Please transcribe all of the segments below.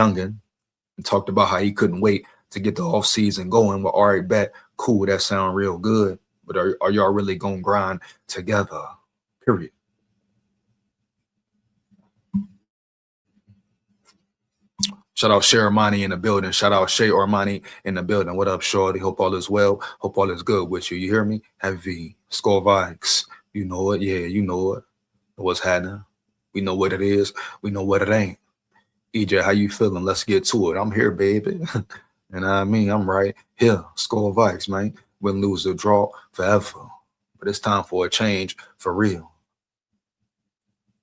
youngin and talked about how he couldn't wait to get the off season going. Well, all right, bet, cool, that sound real good. But are y'all really gonna grind together? Period. Shout out Shay Armani in the building. Shout out Shay Armani in the building. What up, Shorty? Hope all is well. Hope all is good with you. You hear me? Heavy. SKOL VIKES. You know it. Yeah, you know it. What's happening? We know what it is. We know what it ain't. EJ, how you feeling? Let's get to it. I'm here, baby. And I mean, I'm right here. SKOL VIKES, man. Win, lose, or draw forever. But it's time for a change for real.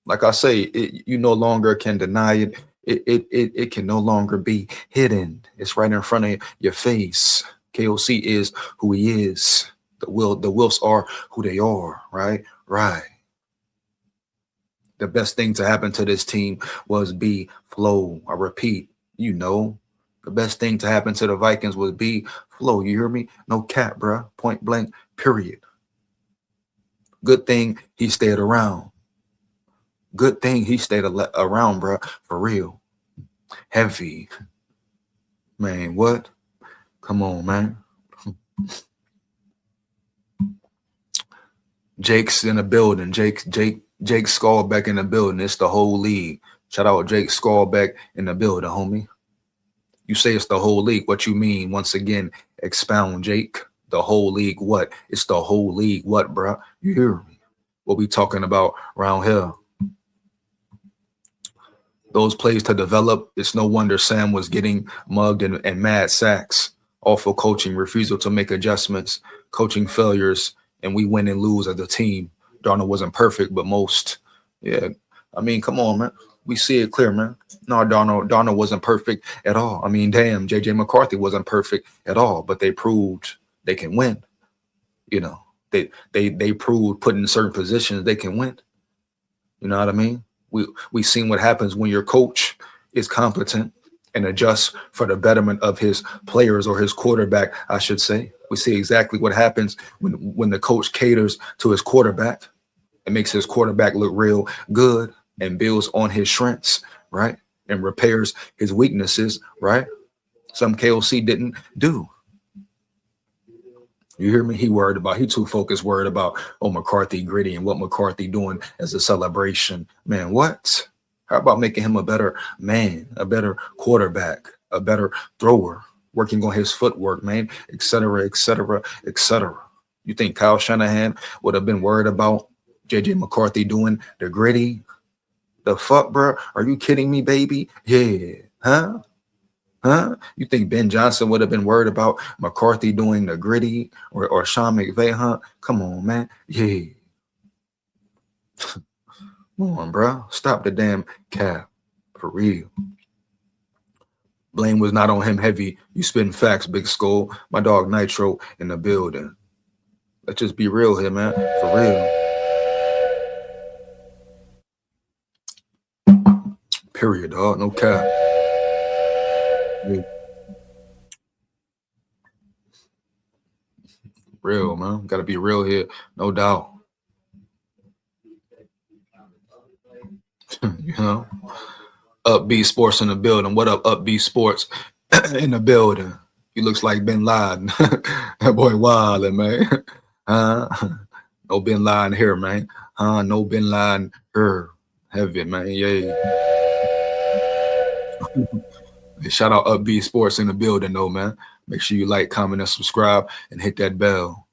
Like I say, you no longer can deny it. It can no longer be hidden. It's right in front of your face. KOC is who he is. The Wilfs are who they are, right? Right. The best thing to happen to this team was be flow. I repeat, you know, the best thing to happen to the Vikings was be flow. You hear me? No cap, bruh. Point blank, period. Good thing he stayed around. Good thing he stayed around, bruh. For real. Heavy. Man, what? Come on, man. Jake's in the building. Jake SKOL back in the building. It's the whole league. Shout out Jake SKOL back in the building, homie. You say it's the whole league. What you mean? Once again, expound, Jake. The whole league, what? It's the whole league, what, bruh? You hear me? What we talking about around here? Those plays to develop. It's no wonder Sam was getting mugged and mad sacks. Awful coaching, refusal to make adjustments, coaching failures, and we win and lose as a team. Darnold wasn't perfect, but most. Yeah, I mean, come on, man. We see it clear, man. No, Darnold wasn't perfect at all. I mean, damn, J.J. McCarthy wasn't perfect at all, but they proved they can win. You know, they proved put in certain positions they can win. You know what I mean? We seen what happens when your coach is competent and adjusts for the betterment of his players, or his quarterback, I should say. We see exactly what happens when the coach caters to his quarterback and makes his quarterback look real good and builds on his strengths, right? And repairs his weaknesses, right? Some KOC didn't do. You hear me? He too focused, worried about, oh, McCarthy gritty and what McCarthy doing as a celebration. Man, what? How about making him a better man, a better quarterback, a better thrower, working on his footwork, man, et cetera, et cetera, et cetera. You think Kyle Shanahan would have been worried about J.J. McCarthy doing the gritty? The fuck, bro? Are you kidding me, baby? Yeah. Huh? You think Ben Johnson would have been worried about McCarthy doing the gritty, or Sean McVay, huh? Come on, man. Yeah. Come on, bro. Stop the damn cap. For real. Blame was not on him, heavy. You spitting facts, Big SKOL. My dog Nitro in the building. Let's just be real here, man. For real. Period, dog. No cap. Yeah. Real, man. Gotta be real here. No doubt. You know? Upbeat Sports in the building. What up, Upbeat Sports in the building? He looks like Bin Laden. That boy wildin', man. No Bin Laden here, man. No Bin Laden here. Heavy, man. Yeah. Shout out Upbeat Sports in the building, though, man. Make sure you like, comment, and subscribe, and hit that bell.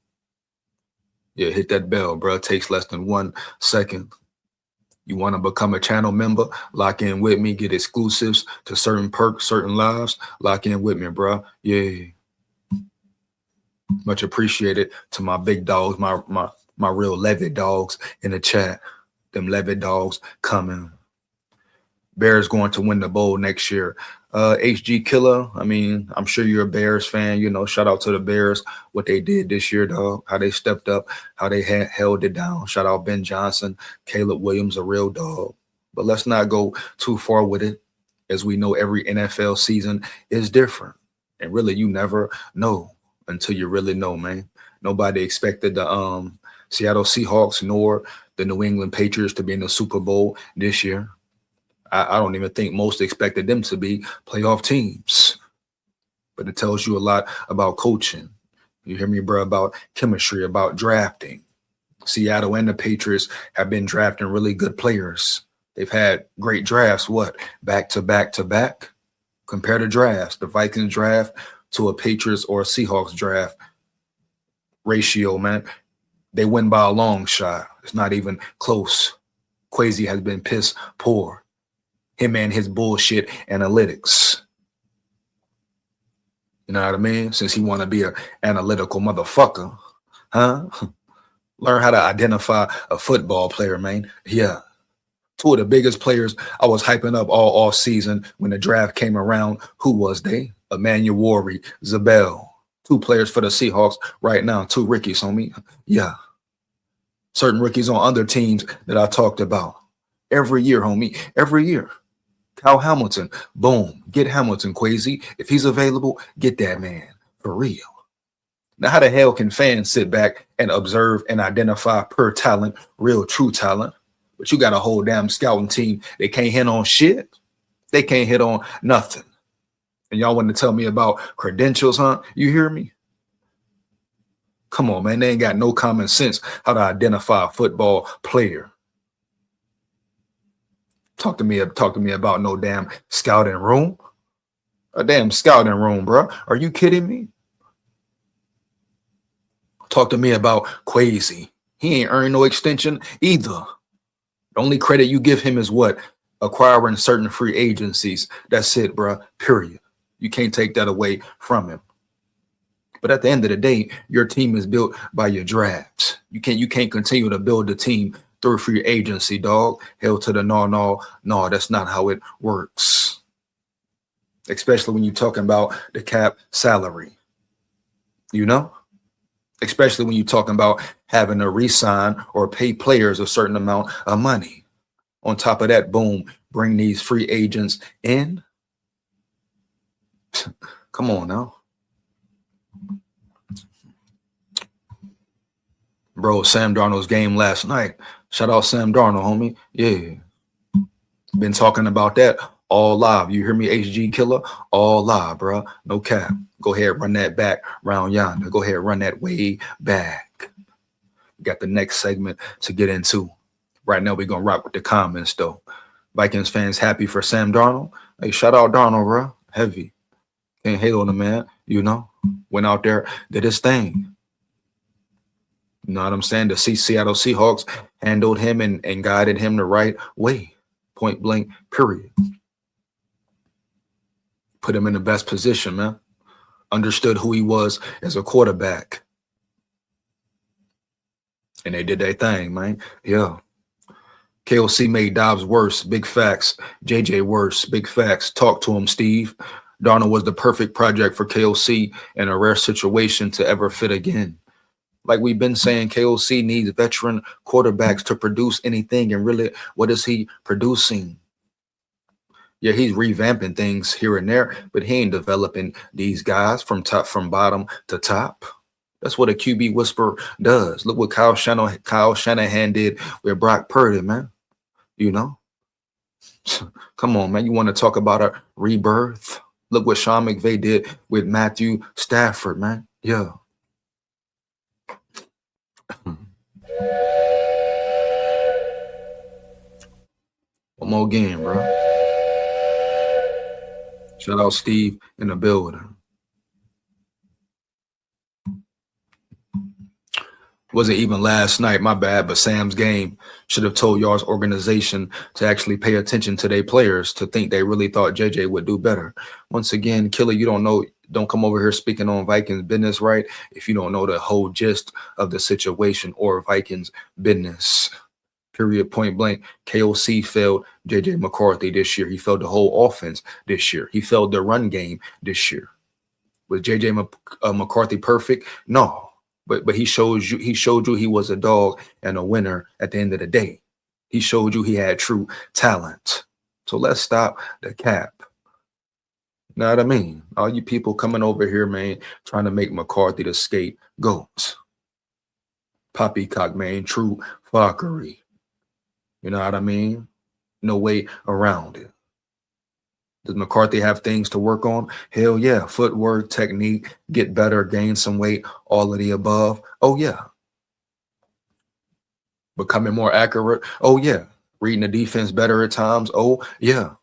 Yeah, hit that bell, bro. It takes less than 1 second. You want to become a channel member? Lock in with me. Get exclusives to certain perks, certain lives. Lock in with me, bro. Yeah. Much appreciated to my big dogs, my real Levitt dogs in the chat. Them Levitt dogs coming. Bears going to win the bowl next year. HG Killer, I mean, I'm sure you're a Bears fan. You know, shout out to the Bears, what they did this year, dog, how they stepped up, how they held it down. Shout out Ben Johnson, Caleb Williams, a real dog. But let's not go too far with it. As we know, every NFL season is different. And really, you never know until you really know, man. Nobody expected the Seattle Seahawks nor the New England Patriots to be in the Super Bowl this year. I don't even think most expected them to be playoff teams. But it tells you a lot about coaching. You hear me, bro, about chemistry, about drafting. Seattle and the Patriots have been drafting really good players. They've had great drafts, what, back to back to back? Compare the drafts, the Vikings draft to a Patriots or a Seahawks draft ratio, man. They win by a long shot. It's not even close. Kwesi has been piss poor. Him and his bullshit analytics. You know what I mean? Since he want to be an analytical motherfucker, huh? Learn how to identify a football player, man. Yeah. Two of the biggest players I was hyping up all off season when the draft came around. Who was they? Emmanuel Worry, Zabel. Two players for the Seahawks right now. Two rookies, homie. Yeah. Certain rookies on other teams that I talked about. Every year, homie. Every year. Kyle Hamilton, boom. Get Hamilton, Kwesi. If he's available, get that man. For real. Now, how the hell can fans sit back and observe and identify per talent, real true talent? But you got a whole damn scouting team. They can't hit on shit. They can't hit on nothing. And y'all want to tell me about credentials, huh? You hear me? Come on, man. They ain't got no common sense how to identify a football player. Talk to me about no damn scouting room. A damn scouting room, bro. Are you kidding me? Talk to me about Kwesi. He ain't earned no extension either. The only credit you give him is what? Acquiring certain free agencies. That's it, bro. Period. You can't take that away from him. But at the end of the day, your team is built by your drafts. You can't continue to build the team through free agency, dog. Hell to the no, that's not how it works. Especially when you're talking about the cap salary. You know? Especially when you're talking about having to re-sign or pay players a certain amount of money. On top of that, boom, bring these free agents in. Come on now. Bro, Sam Darnold's game last night. Shout out Sam Darnold, homie. Yeah. Been talking about that all live. You hear me, HG Killer? All live, bro. No cap. Go ahead, run that back round yonder. Go ahead, run that way back. We got the next segment to get into. Right now, we're going to rock with the comments, though. Vikings fans happy for Sam Darnold. Hey, shout out Darnold, bro. Heavy. Can't hate on the man, you know. Went out there, did his thing. You know what I'm saying? The Seattle Seahawks handled him and guided him the right way. Point blank, period. Put him in the best position, man. Understood who he was as a quarterback. And they did their thing, man. Yeah. KOC made Dobbs worse. Big facts. JJ worse. Big facts. Talk to him, Steve. Darnold was the perfect project for KOC in a rare situation to ever fit again. Like we've been saying, KOC needs veteran quarterbacks to produce anything. And really, what is he producing? Yeah, he's revamping things here and there, but he ain't developing these guys from bottom to top. That's what a QB whisperer does. Look what Kyle Shanahan did with Brock Purdy, man. You know? Come on, man. You want to talk about a rebirth? Look what Sean McVay did with Matthew Stafford, man. Yeah. One more game, bro. Shout out Steve in the building. Wasn't even last night, my bad, but Sam's game should have told y'all's organization to actually pay attention to their players, to think they really thought JJ would do better. Once again, Killer, you don't come over here speaking on Vikings business, right? If you don't know the whole gist of the situation or Vikings business. Period, point blank. KOC failed JJ McCarthy this year. He failed the whole offense this year. He failed the run game this year. Was JJ McCarthy perfect? No. But he showed you he was a dog and a winner at the end of the day. He showed you he had true talent. So let's stop the cap. You know what I mean? All you people coming over here, man, trying to make McCarthy the scapegoat. Poppycock, man, true fuckery. You know what I mean? No way around it. Does McCarthy have things to work on? Hell yeah. Footwork, technique, get better, gain some weight, all of the above. Oh yeah. Becoming more accurate. Oh yeah. Reading the defense better at times. Oh yeah.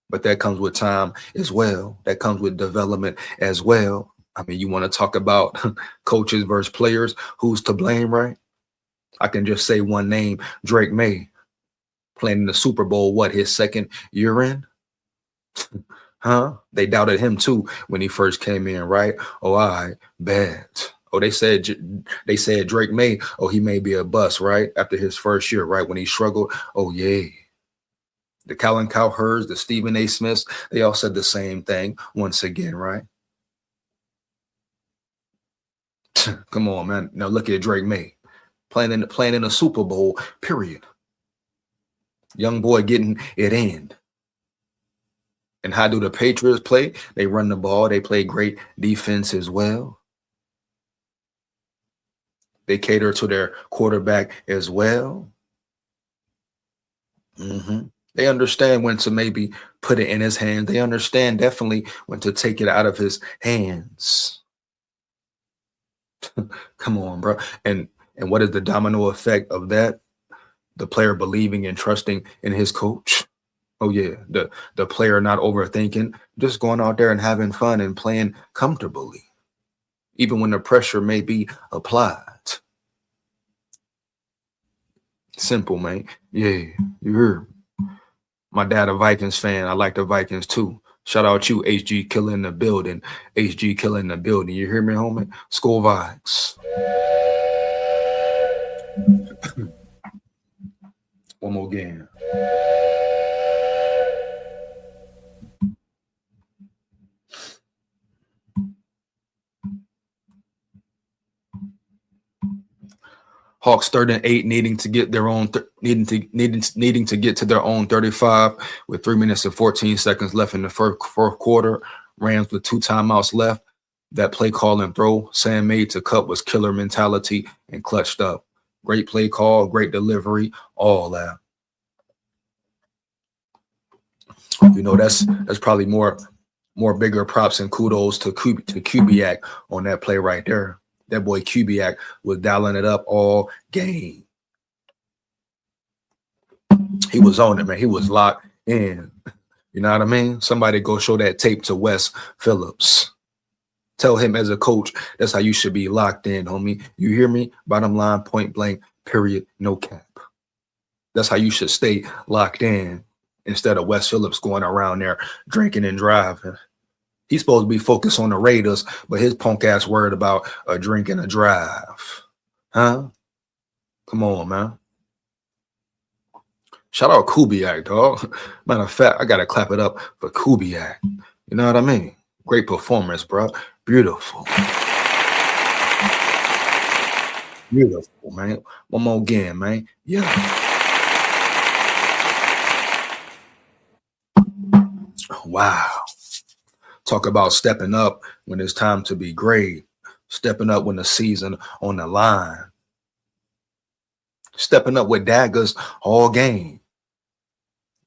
But that comes with time as well. That comes with development as well. I mean, you want to talk about coaches versus players, who's to blame, right? I can just say one name, Drake May, playing in the Super Bowl, what, his second year in? Huh? They doubted him too when he first came in, right? Oh, all right, bad. Oh, they said Drake May, oh, he may be a bust, right? After his first year, right? When he struggled. Oh, yeah. The Colin Cowherds, the Stephen A. Smiths, they all said the same thing once again, right? Come on, man. Now look at Drake May playing in a Super Bowl, period. Young boy getting it in. And how do the Patriots play? They run the ball. They play great defense as well. They cater to their quarterback as well. They understand when to maybe put it in his hands. They understand definitely when to take it out of his hands. Come on, bro. And what is the domino effect of that? The player believing and trusting in his coach. Oh yeah, the player not overthinking, just going out there and having fun and playing comfortably, even when the pressure may be applied. Simple, man. Yeah, you heard. My dad a Vikings fan. I like the Vikings too. Shout out you, HG Killer in the building. HG Killer in the building. You hear me, homie? SKOL VIKES. One more game. Hawks 3rd and 8, needing to get their own needing to get to their own 35 with 3 minutes and 14 seconds left in the fourth quarter. Rams with 2 timeouts left. That play call and throw Sam made to Cup was killer mentality and clutched up. Great play call, great delivery, all that. You know, that's probably more bigger props and kudos to Kubiak on that play right there. That boy Kubiak was dialing it up all game. He was on it, man. He was locked in. You know what I mean? Somebody go show that tape to Wes Phillips. Tell him as a coach, that's how you should be locked in, homie. You hear me? Bottom line, point blank, period, no cap. That's how you should stay locked in instead of Wes Phillips going around there drinking and driving. He's supposed to be focused on the Raiders, but his punk ass worried about a drink and a drive. Huh? Come on, man. Shout out Kubiak, dog. Matter of fact, I gotta clap it up for Kubiak. You know what I mean? Great performance, bro. Beautiful. Beautiful, man. One more again, man. Yeah. Wow. Talk about stepping up when it's time to be great. Stepping up when the season on the line. Stepping up with daggers all game.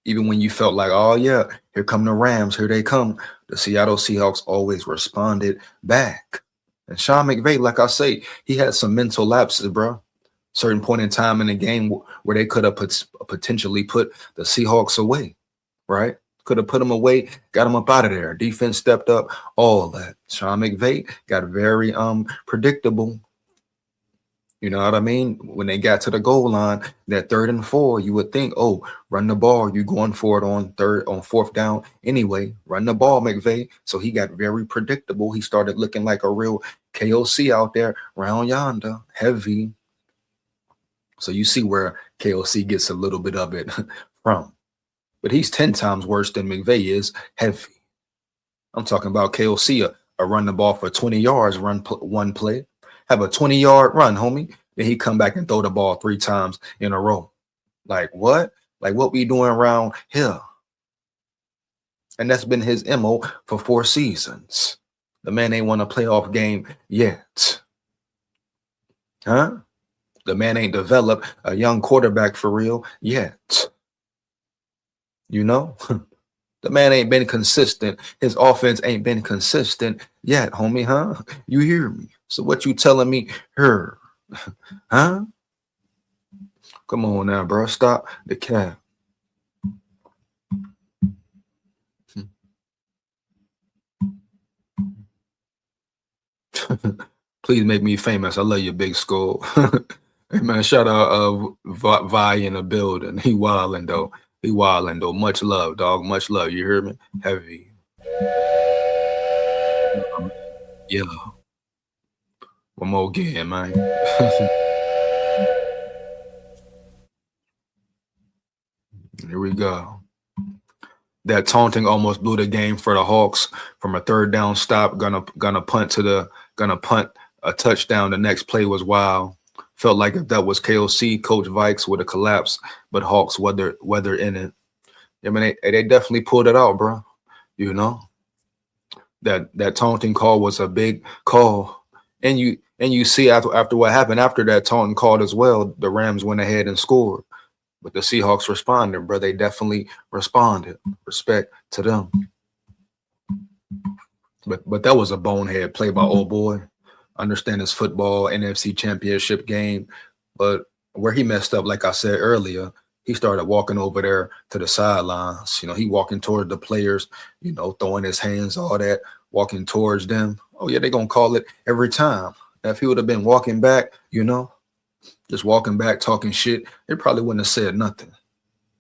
Even when you felt like, oh yeah, here come the Rams, here they come. The Seattle Seahawks always responded back. And Sean McVay, like I say, he had some mental lapses, bro. Certain point in time in the game where they could have potentially put the Seahawks away, right? Could have put them away, got them up out of there. Defense stepped up, all that. Sean McVay got very predictable. You know what I mean? When they got to the goal line, that 3rd and 4, you would think, oh, run the ball. You going for it on 4th down anyway. Run the ball, McVay. So he got very predictable. He started looking like a real KOC out there round yonder, heavy. So you see where KOC gets a little bit of it from. But he's 10 times worse than McVay is, heavy. I'm talking about KOC, a run the ball for 20 yards, run one play. Have a 20-yard run, homie. Then he come back and throw the ball 3 times in a row. Like what? Like what we doing around here? And that's been his MO for 4 seasons. The man ain't won a playoff game yet. Huh? The man ain't developed a young quarterback for real yet. You know, the man ain't been consistent. His offense ain't been consistent yet, homie, huh? You hear me? So what you telling me here, huh? Come on now, bro. Stop the cap. Please make me famous. I love you, Big Skull. Hey man, shout out Vi in the building. He wildin' though. He wildin' though. Much love, dog. Much love. You hear me? Heavy. Yeah. One more game, man. Here we go. That taunting almost blew the game for the Hawks from a third down stop. Gonna punt a touchdown. The next play was wild. Felt like if that was KOC, Coach Vikes would have collapsed, but Hawks weather in it. I mean, they definitely pulled it out, bro. You know that taunting call was a big call, and you see after what happened after that taunting call as well, the Rams went ahead and scored. But the Seahawks responded, bro. They definitely responded. Respect to them. But that was a bonehead play by old boy. Understand it's football, NFC championship game. But where he messed up, like I said earlier, he started walking over there to the sidelines. You know, he walking toward the players, you know, throwing his hands, all that, walking towards them. Oh, yeah, they're going to call it every time. Now, if he would have been walking back, you know, just walking back, talking shit, they probably wouldn't have said nothing.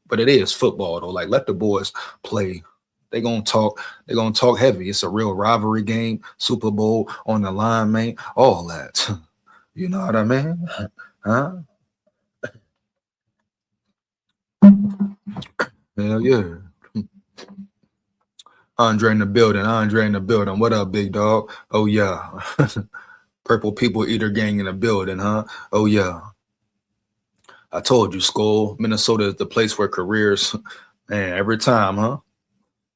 But it is football, though. Like, let the boys play. They're going to talk heavy. It's a real rivalry game, Super Bowl on the line, man, all that. You know what I mean? Huh? Hell yeah. Andre in the building. What up, big dog? Oh, yeah. Purple People Eater gang in the building, huh? Oh, yeah. I told you, SKOL, Minnesota is the place where careers, man, every time, huh?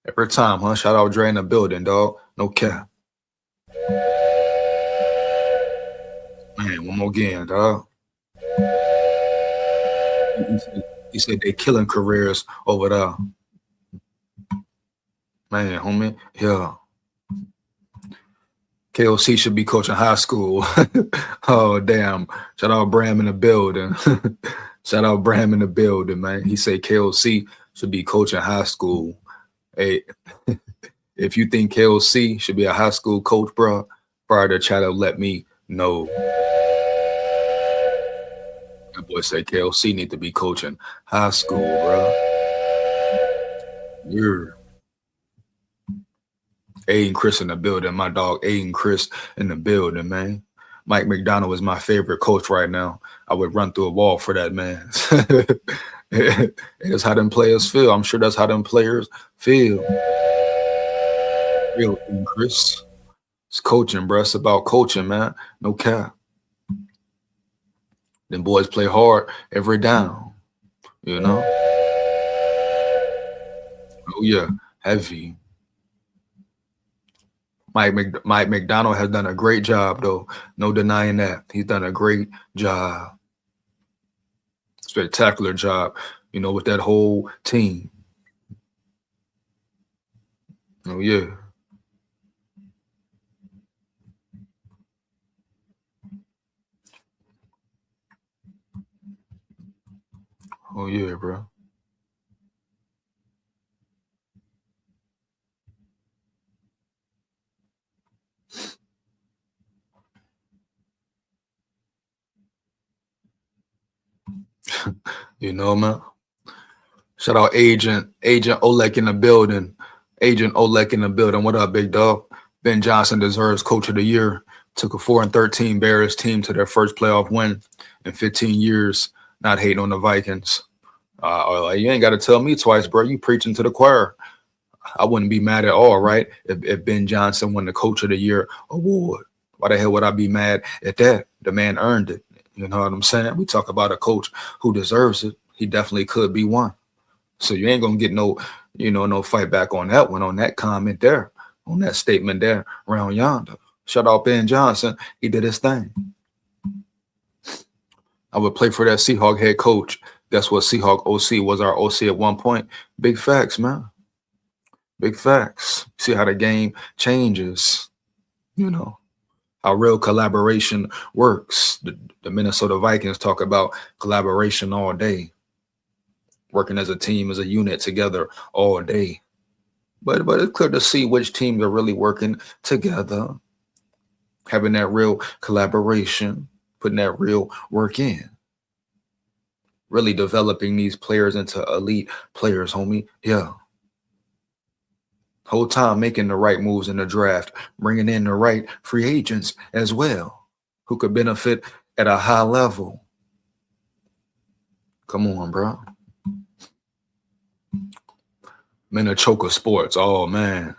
Every time, huh? Shout out Dre in the building, dog. No cap. Man, one more game, dog. He said they killing careers over there. Man, homie, yeah. KOC should be coaching high school. Oh, damn. Shout out Bram in the building. Shout out Bram in the building, man. He said KOC should be coaching high school. Hey, if you think KOC should be a high school coach, bro, prior to chat, let me know. That boy said KOC need to be coaching high school, bro. Yeah. Aiden Chris in the building. My dog Aiden Chris in the building, man. Mike McDonald is my favorite coach right now. I would run through a wall for that man. That's how them players feel. I'm sure that's how them players feel. Real Aiden Chris. It's coaching, bro. It's about coaching, man. No cap. Them boys play hard every down. You know? Oh, yeah. Heavy. Mike McDonald has done a great job, though. No denying that. He's done a great job. Spectacular job, you know, with that whole team. Oh, yeah. Oh, yeah, bro. You know, man. Shout out Agent Olek in the building. Agent Olek in the building. What up, big dog? Ben Johnson deserves Coach of the Year. Took a 4-13 Bears team to their first playoff win in 15 years. Not hating on the Vikings. You ain't got to tell me twice, bro. You preaching to the choir. I wouldn't be mad at all, right? If Ben Johnson won the Coach of the Year award. Why the hell would I be mad at that? The man earned it. You know what I'm saying? We talk about a coach who deserves it. He definitely could be one. So you ain't gonna get no fight back on that one, on that comment there, on that statement there around yonder. Shout out Ben Johnson. He did his thing. I would play for that Seahawk head coach. Guess what? Seahawk OC was our OC at one point. Big facts, man. Big facts. See how the game changes, you know, how real collaboration works. The Minnesota Vikings talk about collaboration all day, working as a team, as a unit together all day. But it's clear to see which teams are really working together, having that real collaboration, putting that real work in, really developing these players into elite players, homie. Yeah. Whole time making the right moves in the draft, bringing in the right free agents as well, who could benefit at a high level. Come on, bro. Minnechoka Sports. Oh, man.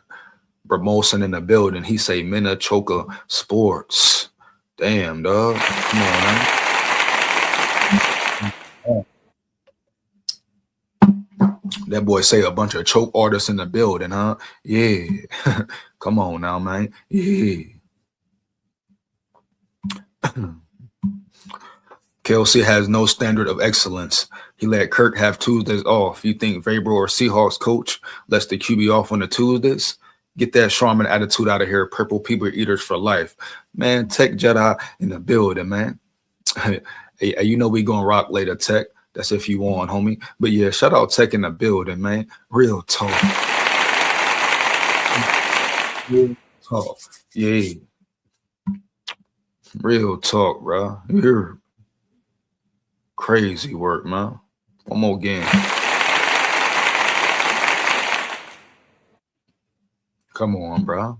Bramoson in the building. He say Minnechoka Sports. Damn, dog. Come on, man. That boy say a bunch of choke artists in the building, huh? Yeah. Come on now, man. Yeah. Kelsey has no standard of excellence. He let Kirk have Tuesdays off. You think Vrabel or Seahawks coach lets the QB off on the Tuesdays? Get that Sharman attitude out of here. Purple people eaters for life. Man, Tech Jedi in the building, man. Hey, you know we gonna rock later, Tech. That's if you want, homie. But yeah, shout out Tech in the building, man. Real talk. Real talk. Yeah. Real talk, bro. You're crazy work, man. One more game. Come on, bro.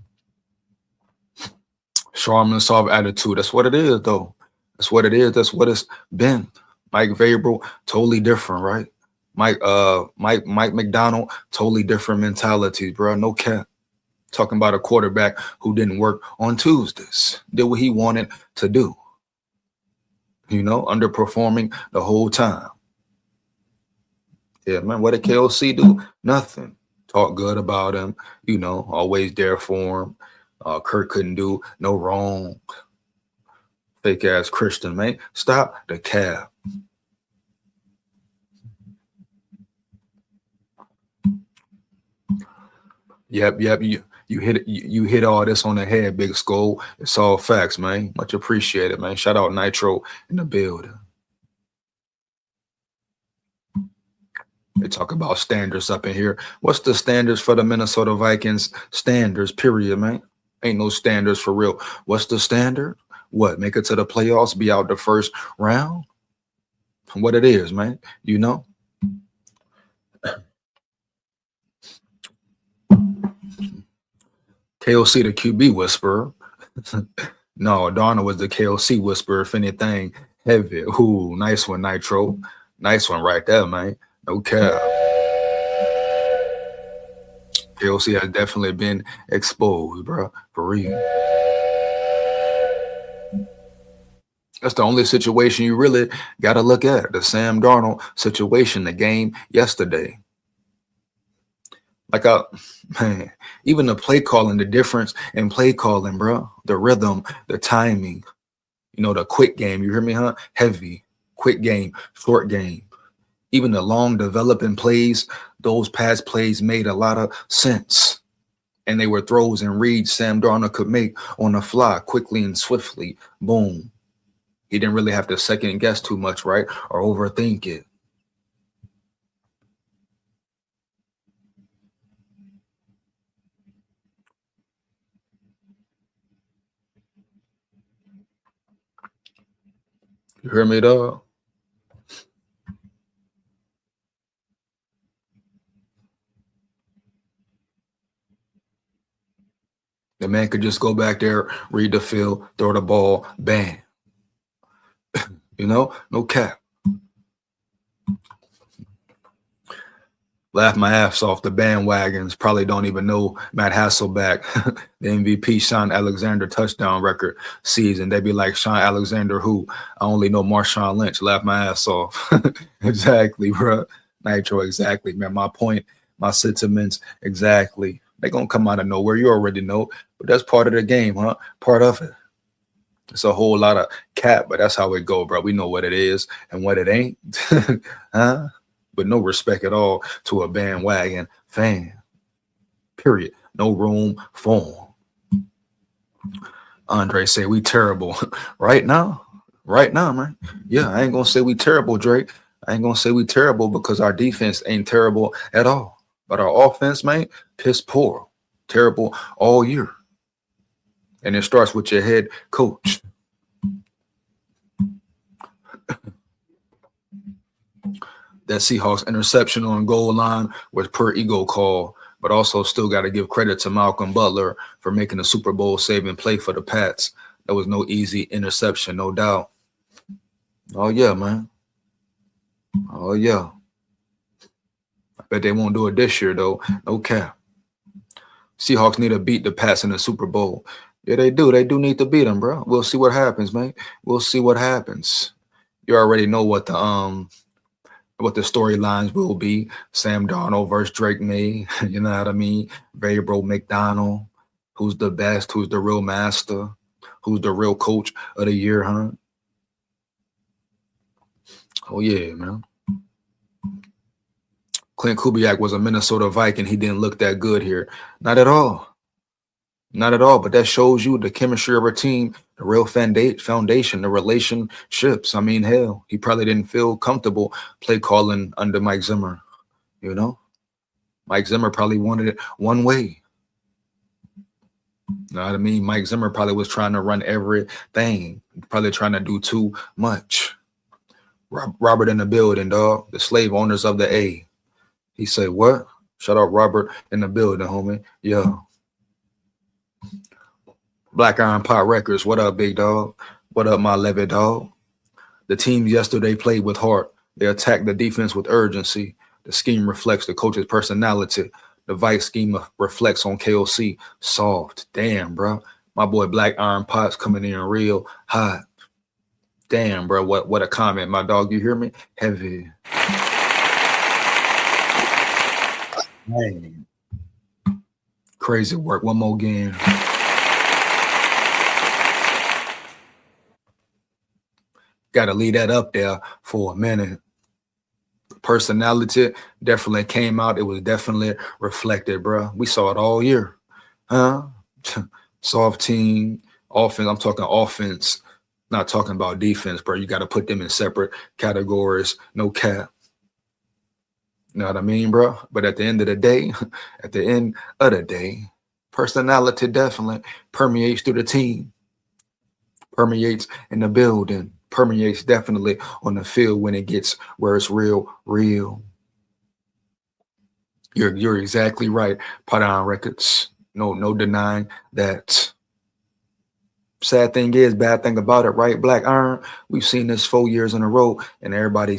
Sharman soft attitude. That's what it is, though. That's what it is. That's what it's been. Mike Vrabel, totally different, right? Mike McDonald, totally different mentality, bro. No cap. Talking about a quarterback who didn't work on Tuesdays, did what he wanted to do. You know, underperforming the whole time. Yeah, man, what did KOC do? Nothing. Talk good about him, you know, always there for him. Kirk couldn't do no wrong. Fake ass Christian, man. Stop the cap. Yep. You hit all this on the head, Big SKOL. It's all facts, man. Much appreciated, man. Shout out Nitro in the building. They talk about standards up in here. What's the standards for the Minnesota Vikings? Standards, period, man. Ain't no standards for real. What's the standard? What? Make it to the playoffs, be out the first round? What it is, man. You know? KOC the QB whisperer. No, Darnold was the KOC whisperer, if anything. Heavy. Ooh, nice one, Nitro. Nice one right there, man. No cap. KOC has definitely been exposed, bro. For real. That's the only situation you really got to look at. The Sam Darnold situation, the game yesterday. Like, man, even the play calling, the difference in play calling, bro. The rhythm, the timing, you know, the quick game. You hear me, huh? Heavy, quick game, short game. Even the long developing plays, those pass plays made a lot of sense. And they were throws and reads Sam Darnold could make on the fly, quickly and swiftly. Boom. He didn't really have to second guess too much, right? Or overthink it. You hear me, dog? The man could just go back there, read the field, throw the ball, bang. You know, no cap. Laugh my ass off. The bandwagons probably don't even know Matt Hasselbeck, the MVP Sean Alexander touchdown record season. They be like, Sean Alexander who? I only know Marshawn Lynch. Laugh my ass off. Exactly, bro. Nitro, exactly, man. My point, my sentiments, exactly. They're going to come out of nowhere. You already know. But that's part of the game, huh? Part of it. It's a whole lot of cap, but that's how it go, bro. We know what it is and what it ain't. Huh? But no respect at all to a bandwagon fan. Period. No room for 'em. Andre say we terrible right now. Right now, man. Yeah, I ain't gonna say we terrible, Drake. I ain't gonna say we terrible because our defense ain't terrible at all. But our offense, man, piss poor. Terrible all year. And it starts with your head coach. That Seahawks interception on goal line was per ego call, but also still got to give credit to Malcolm Butler for making a Super Bowl saving play for the Pats. That was no easy interception, no doubt. Oh, yeah, man. Oh, yeah. I bet they won't do it this year, though. No cap. Seahawks need to beat the Pats in the Super Bowl. Yeah, they do. They do need to beat them, bro. We'll see what happens, man. We'll see what happens. You already know what the storylines will be. Sam Darnold versus Drake May. You know what I mean? Vrabel McDonald. Who's the best? Who's the real master? Who's the real coach of the year, huh? Oh, yeah, man. Clint Kubiak was a Minnesota Viking. He didn't look that good here. Not at all. Not at all. But that shows you the chemistry of our team, the real foundation, the relationships. I mean, hell, he probably didn't feel comfortable play calling under Mike Zimmer. You know, Mike Zimmer probably wanted it one way. You know what I mean? Mike Zimmer probably was trying to run everything, probably trying to do too much. Robert in the building, dog. The slave owners of the A. He said, what? Shout out Robert in the building, homie. Yeah. Black Iron Pot Records. What up, big dog? What up, my Levy dog? The team yesterday played with heart. They attacked the defense with urgency. The scheme reflects the coach's personality. The VIKES scheme reflects on KOC. Soft. Damn, bro. My boy Black Iron Pot's coming in real hot. Damn, bro. What a comment. My dog, you hear me? Heavy. Man. Crazy work. One more game. Got to leave that up there for a minute. Personality definitely came out. It was definitely reflected, bro. We saw it all year. Huh? Soft team, offense. I'm talking offense, not talking about defense, bro. You got to put them in separate categories. No cap. You know what I mean, bro? But at the end of the day, personality definitely permeates through the team, permeates in the building, permeates definitely on the field when it gets where it's real. You're exactly right. Put on records. No denying that. Sad thing is, bad thing about it, right? Black Iron, we've seen this 4 years in a row, and everybody,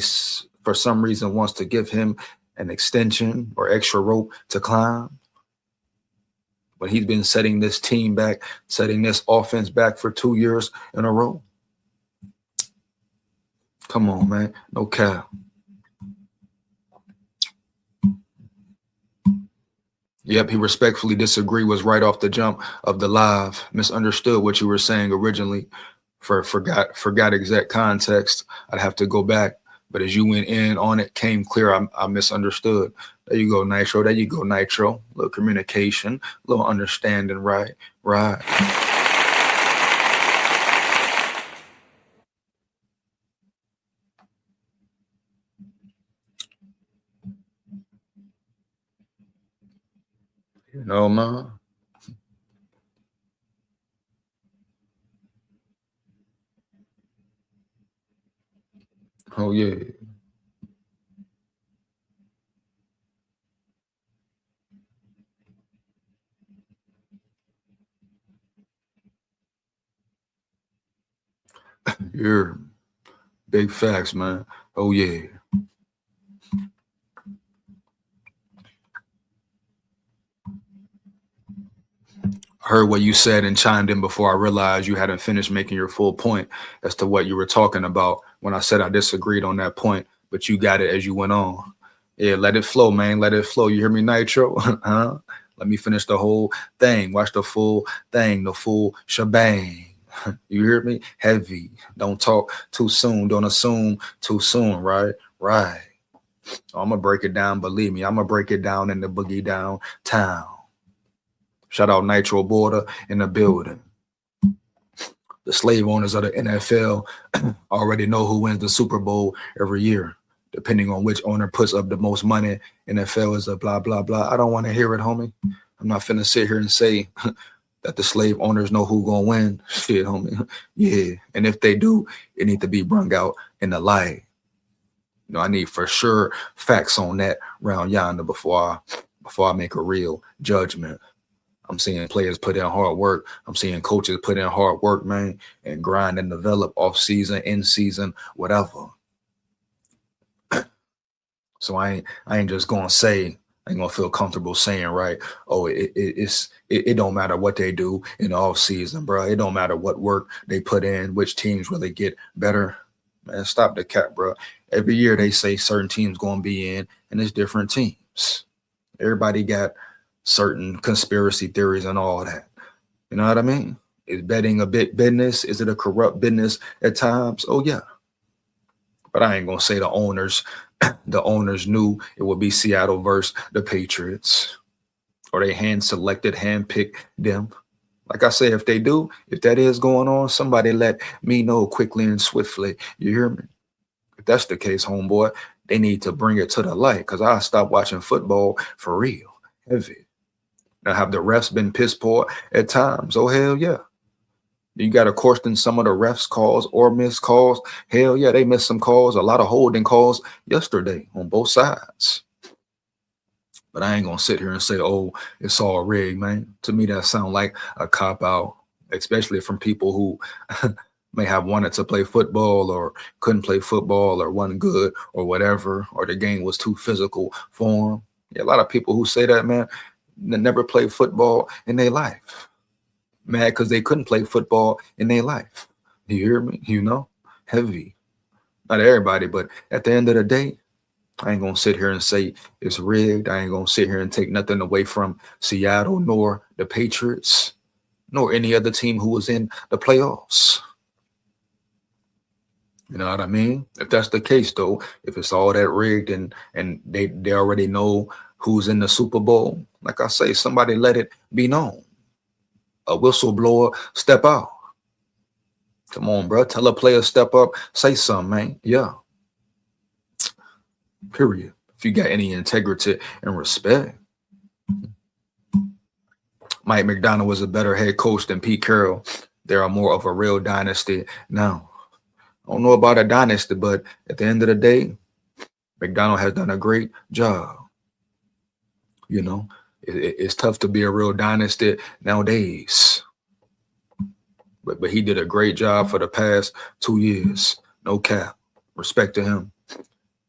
for some reason, wants to give him an extension or extra rope to climb. But he's been setting this team back, setting this offense back for 2 years in a row. Come on, man. No cap. Yep, he respectfully disagreed, was right off the jump of the live. Misunderstood what you were saying originally. Forgot exact context. I'd have to go back. But as you went in on it, came clear, I misunderstood. There you go, Nitro. There you go, Nitro. A little communication, a little understanding, right? You know, man. Oh, yeah. You're big facts, man. Oh, yeah. I heard what you said and chimed in before I realized you hadn't finished making your full point as to what you were talking about when I said I disagreed on that point, but you got it as you went on. Yeah, let it flow, man. Let it flow. You hear me, Nitro? Huh? Let me finish the whole thing. Watch the full thing, the full shebang. You hear me? Heavy. Don't talk too soon. Don't assume too soon, right? Right. I'm gonna break it down. Believe me, I'm gonna break it down in the boogie downtown. Shout out Nitro Border in the building. The slave owners of the NFL already know who wins the Super Bowl every year. Depending on which owner puts up the most money, NFL is a blah, blah, blah. I don't want to hear it, homie. I'm not finna sit here and say that the slave owners know who gonna win. Shit, homie. Yeah. And if they do, it need to be brung out in the light. You know, I need for sure facts on that round yonder before I make a real judgment. I'm seeing players put in hard work. I'm seeing coaches put in hard work, man, and grind and develop off season, in season, whatever. So I ain't just gonna say, I ain't gonna feel comfortable saying, right? Oh, it don't matter what they do in the off season, bro. It don't matter what work they put in, which teams really get better. Man, stop the cap, bro. Every year they say certain teams gonna be in, and it's different teams. Everybody got certain conspiracy theories and all that. You know what I mean? Is betting a big business? Is it a corrupt business at times? Oh yeah. But I ain't gonna say the owners knew it would be Seattle versus the Patriots, or they hand picked them. Like I say, if they do, if that is going on, somebody let me know quickly and swiftly. You hear me? If that's the case, homeboy, they need to bring it to the light, because I stopped watching football for real. Heavy. Now, have the refs been piss poor at times? Oh, hell yeah. You got to question some of the refs' calls or missed calls. Hell yeah, they missed some calls, a lot of holding calls yesterday on both sides. But I ain't going to sit here and say, oh, it's all rigged, man. To me, that sounds like a cop-out, especially from people who may have wanted to play football or couldn't play football or wasn't good or whatever, or the game was too physical for them. Yeah, a lot of people who say that, man, never played football in their life. Mad because they couldn't play football in their life. You hear me? You know? Heavy. Not everybody, but at the end of the day, I ain't going to sit here and say it's rigged. I ain't going to sit here and take nothing away from Seattle, nor the Patriots, nor any other team who was in the playoffs. You know what I mean? If that's the case, though, if it's all that rigged and they already know who's in the Super Bowl, like I say, somebody let it be known. A whistleblower, step out. Come on, bro. Tell a player step up. Say something, man. Yeah. Period. If you got any integrity and respect. Mike McDonald was a better head coach than Pete Carroll. They are more of a real dynasty now. I don't know about a dynasty, but at the end of the day, McDonald has done a great job. You know, it's tough to be a real dynasty nowadays. But he did a great job for the past 2 years. No cap. Respect to him.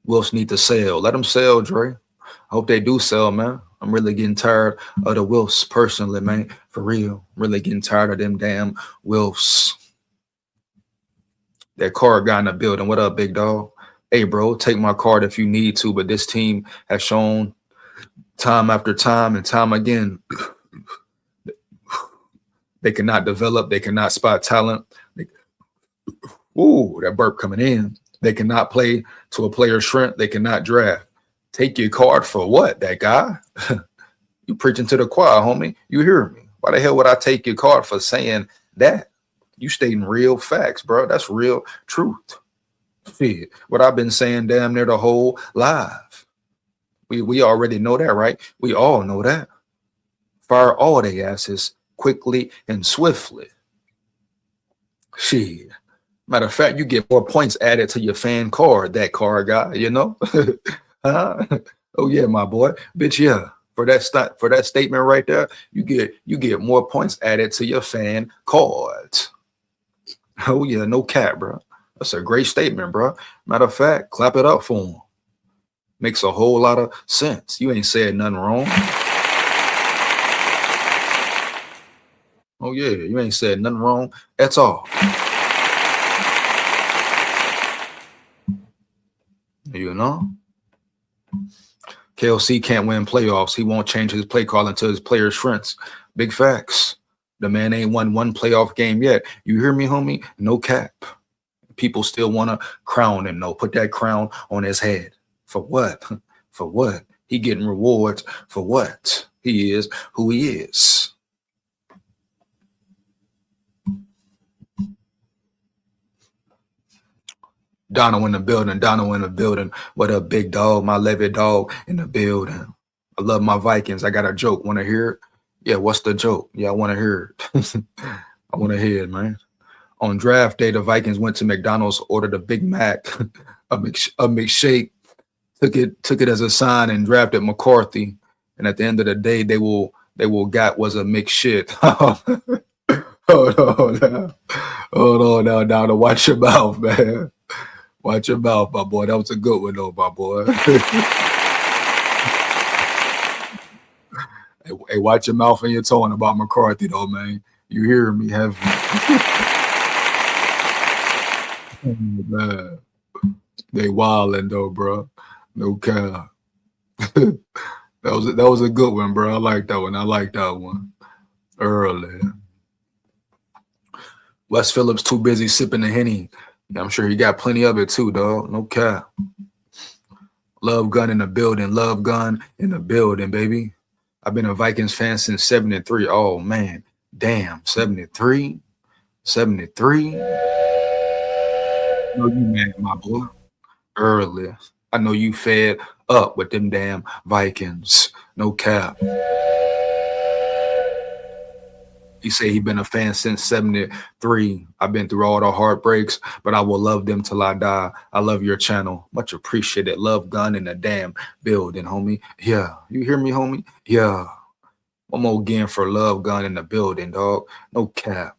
Wilfs need to sell. Let them sell, Dre. I hope they do sell, man. I'm really getting tired of the Wilfs personally, man. For real. I'm really getting tired of them damn Wilfs. That card guy in the building. What up, big dog? Hey, bro, take my card if you need to, but this team has shown time after time and time again they cannot develop. They cannot spot talent. Ooh, that burp coming in. They cannot play to a player's strength. They cannot draft. Take your card for what, that guy? You preaching to the choir, homie. You hear me? Why the hell would I take your card for saying that? You stating real facts, bro. That's real truth. Shit. What I've been saying damn near the whole live. We already know that, right? We all know that. Fire all their asses quickly and swiftly. Shit. Matter of fact, you get more points added to your fan card, that card guy, you know? Huh? Oh yeah, my boy. Bitch, yeah. For that statement right there, you get more points added to your fan cards. Oh yeah, no cap, bro. That's a great statement, bro. Matter of fact, clap it up for him. Makes a whole lot of sense. You ain't said nothing wrong. Oh yeah, you ain't said nothing wrong at all. You know? KLC can't win playoffs. He won't change his play call until his players shrinks. Big facts. The man ain't won one playoff game yet. You hear me, homie? No cap. People still want to crown him. No, put that crown on his head. For what? For what? He getting rewards for what? He is who he is. Donald in the building. Donald in the building. What up, big dog? My Levy dog in the building. I love my Vikings. I got a joke. Want to hear it? Yeah, what's the joke? Yeah, I want to hear it. I want to hear it, man. On draft day, the Vikings went to McDonald's, ordered a Big Mac, a McShake, took it as a sign and drafted McCarthy. And at the end of the day, they will got was a McShit. Hold on now. Hold on now, Donald. Watch your mouth, man. Watch your mouth, my boy. That was a good one, though, my boy. Hey, watch your mouth and your tone about McCarthy, though, man. You hear me? Have man. They wildin' though, bro. No cap. that was a good one, bro. I like that one. I like that one. Early. Wes Phillips too busy sipping the Henny. I'm sure he got plenty of it too, dog. No cap. Love Gun in the building. Love Gun in the building, baby. I've been a Vikings fan since 73. Oh, man. Damn. 73? 73? I know you mad, my boy. Early. I know you fed up with them damn Vikings. No cap. He said he been a fan since 73. I've been through all the heartbreaks, but I will love them till I die. I love your channel. Much appreciated. Love Gun in the damn building, homie. Yeah. You hear me, homie? Yeah. One more again for Love Gun in the building, dog. No cap.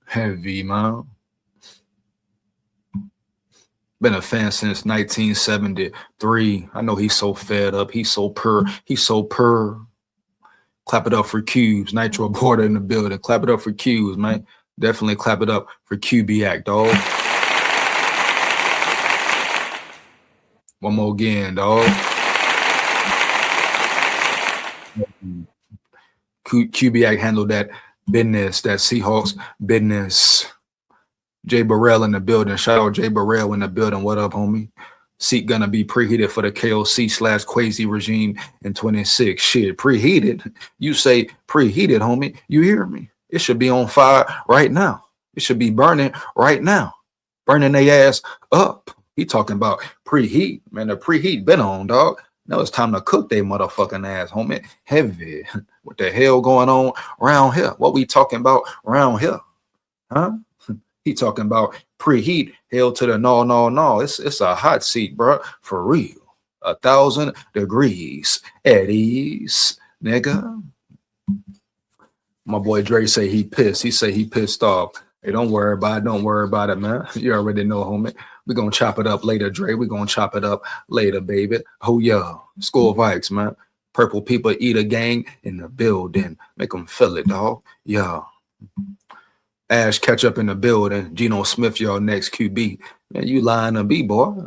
Heavy, man. Been a fan since 1973. I know he's so fed up. He's so purr. He's so purr. Clap it up for Cubes. Nitro Border in the building. Clap it up for Cubes, man. Definitely clap it up for QBAC, dog. One more again, dog. QBAC handled that business, that Seahawks business. Jay Burrell in the building. Shout out Jay Burrell in the building. What up, homie? Seat gonna be preheated for the KOC/Quasi regime in 26. Shit, preheated. You say preheated, homie. You hear me? It should be on fire right now. It should be burning right now. Burning their ass up. He talking about preheat. Man, the preheat been on, dog. Now it's time to cook they motherfucking ass, homie. Heavy. What the hell going on around here? What we talking about around here? Huh? He talking about preheat. Hell to the no. It's a hot seat, bro. For real. 1,000 degrees at ease, nigga. My boy Dre say he pissed. He say he pissed off. Hey, don't worry about it. Don't worry about it, man. You already know, homie. We're going to chop it up later, Dre. We're going to chop it up later, baby. Oh, yeah. SKOL Vikes, man. Purple people eat a gang in the building. Make them feel it, dog. Yeah. Ash catch up in the building. Geno Smith, y'all next QB. Man, you lying to me, boy.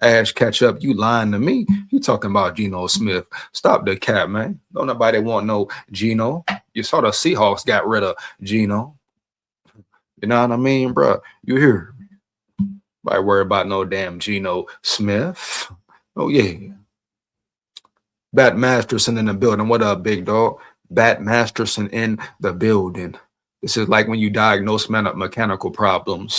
Ash catch up. You lying to me. You talking about Geno Smith. Stop the cap, man. Don't nobody want no Geno. You saw the Seahawks got rid of Geno. You know what I mean, bro? You hear me? Nobody worry about no damn Geno Smith. Oh, yeah. Bat Masterson in the building. What up, big dog? Bat Masterson in the building. This is like when you diagnose mechanical problems.